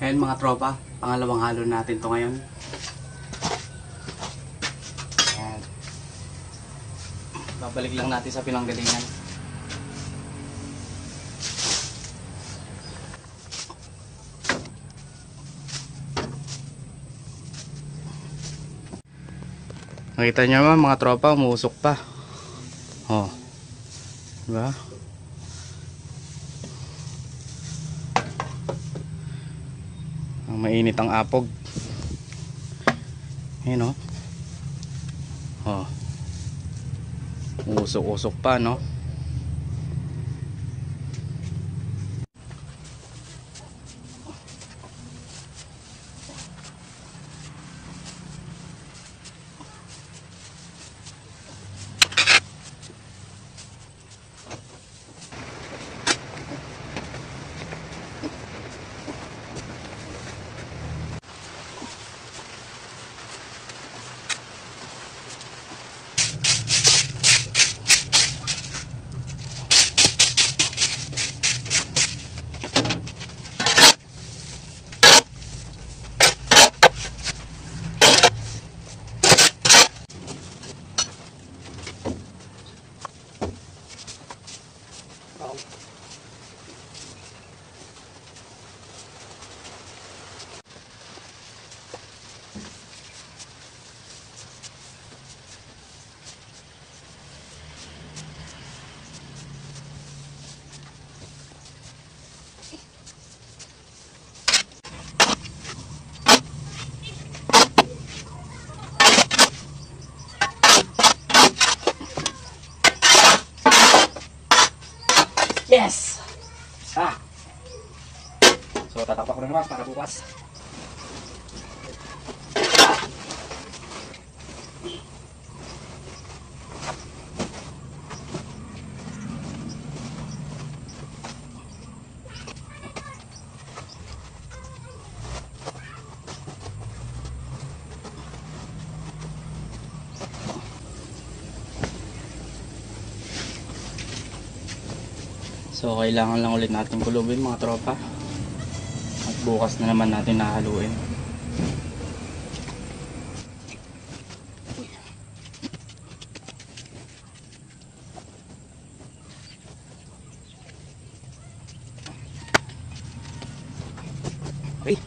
Ayan mga tropa, pangalawang halo natin to ngayon. Ayan. Babalik lang natin sa pinanggalingan. Nakita nyo naman mga tropa, umuusok pa. Oh. Diba? Ang mainit ang apog. Ayan oh. Oh. Usok-usok pa, no? Yes! So tatakpak ko na naman para bukas. So kailangan lang ulit natin kulubin mga tropa. At bukas na naman natin nahaluin. Okay.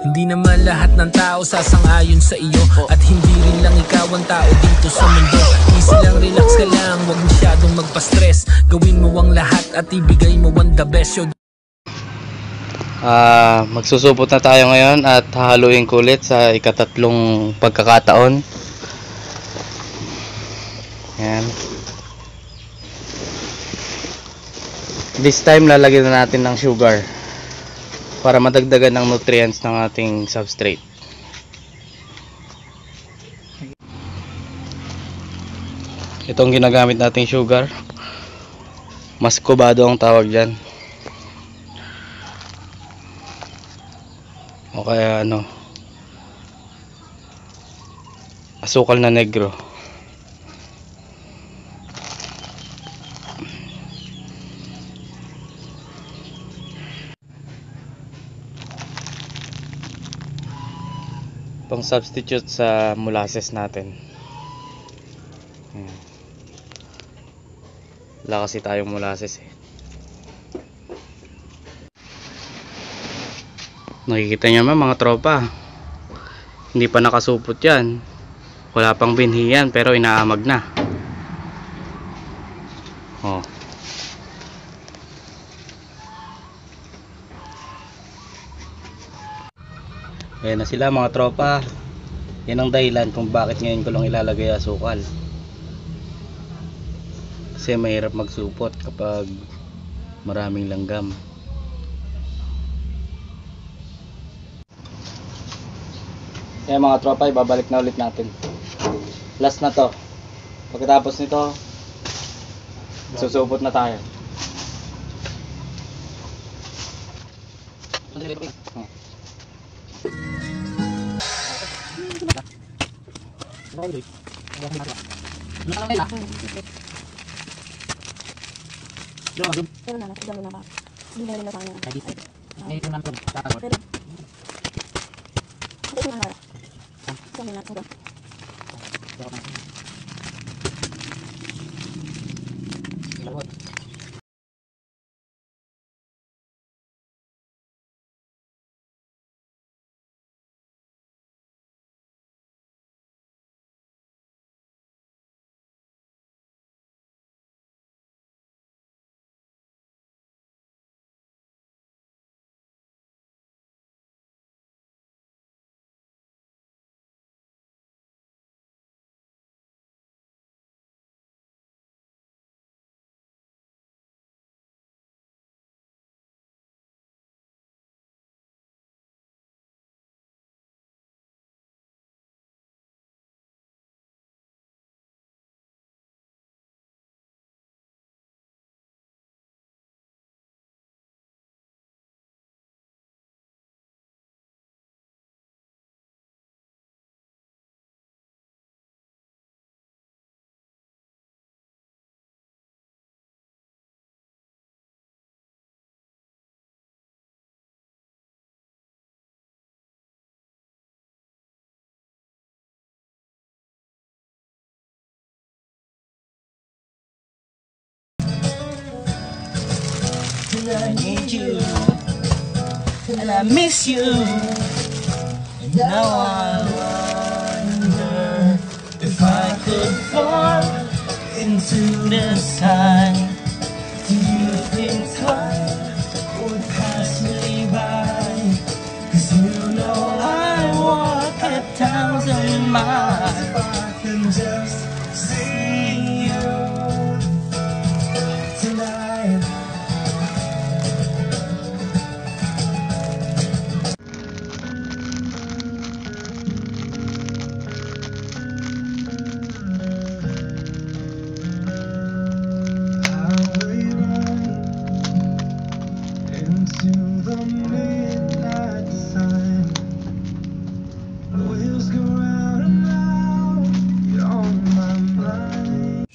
Hindi naman lahat ng tao sasang-ayon sa iyo, at hindi rin lang ikaw ang tao dito sa mundo. Easy lang, relax ka lang, huwag masyadong magpa-stress. Gawin mo ang lahat at ibigay mo ang the best. Magsusupot na tayo ngayon at hahaluin ko ulit sa ikatatlong pagkakataon. Ayan. This time lalagyan na natin ng sugar para madagdagan ng nutrients ng ating substrate. Itong ginagamit nating sugar, muscovado ang tawag dyan, o kaya asukal na negro. Pang substitute sa molasses natin. Wala kasi tayong molasses eh. Nakikita nyo naman mga tropa, hindi pa nakasupot yan. Wala pang binhi yan pero inaamag na. Oh. Ayan na sila mga tropa. Yan ang dahilan kung bakit ngayon ko lang ilalagay asukal. Kasi mahirap magsupot kapag maraming langgam. Ayan mga tropa, ibabalik na ulit natin. Last na to. Pagkatapos nito, susupot na tayo. I need you, and I miss you, and now I wonder if I could fall into the sun. Do you think time would pass me by? 'Cause you know I walk 1,000 miles if I can just see you tonight. Into the midnight sun, wheels go round and round, you're on my mind.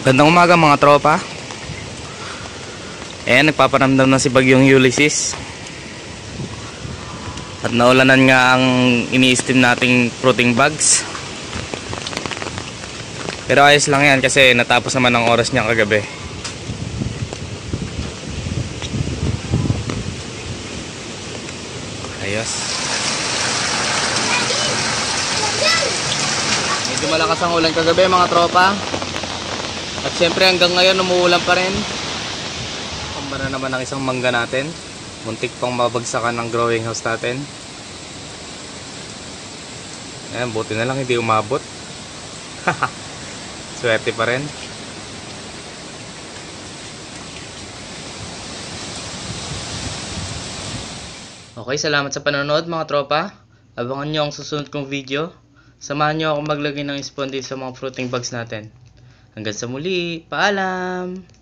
Gandang umaga mga tropa. Ayan, nagpaparamdam na si Bagyong Ulysses. At naulanan nga ang ini-steam nating fruiting bags. Pero ayos lang yan kasi natapos naman ang oras niya kagabi. Ayos. Medyo malakas ang ulan kagabi mga tropa. At syempre hanggang ngayon umuulan pa rin. Pambara naman ang isang mangga natin. Muntik pang mabagsakan ng growing house natin. Ayan, buti na lang hindi umabot. Swerte pa rin. Okay, salamat sa panonood mga tropa. Abangan nyo ang susunod kong video. Samahan nyo ako maglagay ng spoon dito sa mga fruiting bags natin. Hanggang sa muli, paalam!